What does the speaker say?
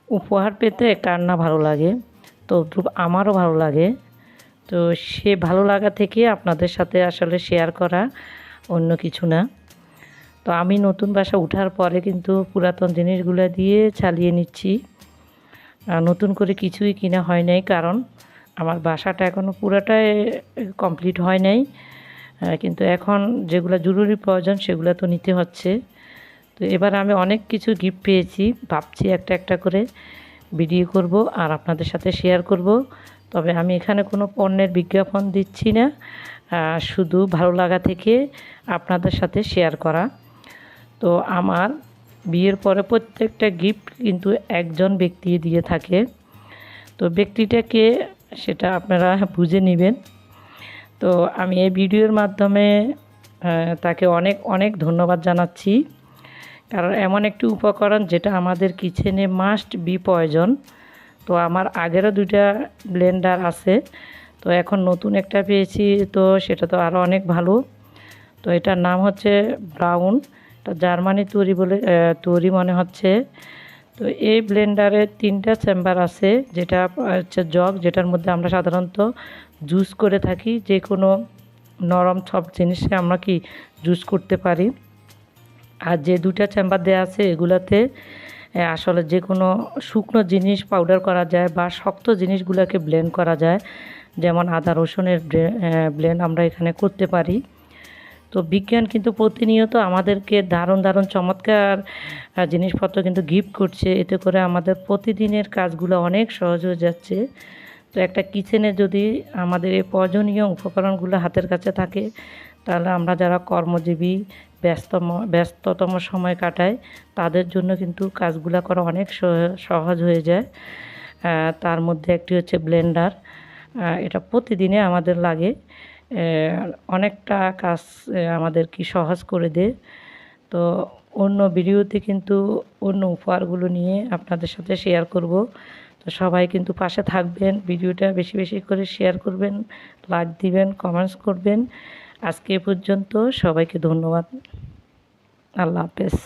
উপহার পেতে কার না ভালো লাগে, তো আমারও ভালো লাগে। তো সে ভালো লাগা থেকে আপনাদের সাথে আসলে শেয়ার করা, অন্য কিছু না। তো আমি নতুন বাসা উঠার পরে কিন্তু পুরাতন জিনিসগুলো দিয়ে চালিয়ে নিচ্ছি। নতুন করে কিছুই কিনা হয় নাই, কারণ আমার বাসাটা এখনও পুরাটাই কমপ্লিট হয় নাই। কিন্তু এখন যেগুলো জরুরি প্রয়োজন সেগুলো তো নিতে হচ্ছে। তো এবার আমি অনেক কিছু গিফট পেয়েছি, ভাবছি একটা একটা করে ভিডিও করব আর আপনাদের সাথে শেয়ার করব। তবে আমি এখানে কোনো পণ্যের বিজ্ঞাপন দিচ্ছি না, শুধু ভালো লাগা থেকে আপনাদের সাথে শেয়ার করা। তো আমার বিয়ের পরে প্রত্যেকটা গিফট কিন্তু একজন ব্যক্তি দিয়ে থাকে। তো ব্যক্তিটাকে সেটা আপনারা বুঝে নেবেন। তো আমি এই ভিডিওর মাধ্যমে তাকে অনেক অনেক ধন্যবাদ জানাচ্ছি, কারণ এমন একটি উপকরণ যেটা আমাদের কিচেনে মাস্ট বি প্রয়োজন। তো আমার আগেরও 2টা ব্লেন্ডার আছে, তো এখন নতুন একটা পেয়েছি, তো সেটা তো আরও অনেক ভালো। তো এটার নাম হচ্ছে ব্রাউন, এটা জার্মানি তৈরি মনে হচ্ছে। তো এই ব্লেন্ডারে 3টা চেম্বার আছে, যেটা হচ্ছে জগ, যেটার মধ্যে আমরা সাধারণত জুস করে থাকি, যে কোনো নরম সব জিনিসে আমরা কি জুস করতে পারি। আর যে 2টা চেম্বার দেওয়া আছে এগুলাতে আসলে যে কোনো শুকনো জিনিস পাউডার করা যায় বা শক্ত জিনিসগুলোকে ব্লেন্ড করা যায়, যেমন আদা রসুনের ব্লেন্ড আমরা এখানে করতে পারি। তো বিজ্ঞান কিন্তু প্রতিনিয়ত আমাদেরকে দারুণ দারুণ চমৎকার জিনিসপত্র কিন্তু গিফট করছে, এতে করে আমাদের প্রতিদিনের কাজগুলো অনেক সহজ হয়ে যাচ্ছে। তো একটা কিচেনে যদি আমাদের এই প্রয়োজনীয় উপকরণগুলো হাতের কাছে থাকে, তাহলে আমরা যারা কর্মজীবী ব্যস্ততম সময় কাটাই, তাদের জন্য কিন্তু কাজগুলো করা অনেক সহজ হয়ে যায়। তার মধ্যে একটি হচ্ছে ব্লেন্ডার, এটা প্রতিদিনে আমাদের লাগে, অনেকটা কাজ আমাদের কি সহজ করে দেয়। তো অন্য ভিডিওতে কিন্তু অন্য উপহারগুলো নিয়ে আপনাদের সাথে শেয়ার করব। তো সবাই কিন্তু পাশে থাকবেন, ভিডিওটা বেশি বেশি করে শেয়ার করবেন, লাইক দিবেন, কমেন্টস করবেন। আজকে এ পর্যন্ত, সবাইকে ধন্যবাদ। আল্লাহ হাফেজ।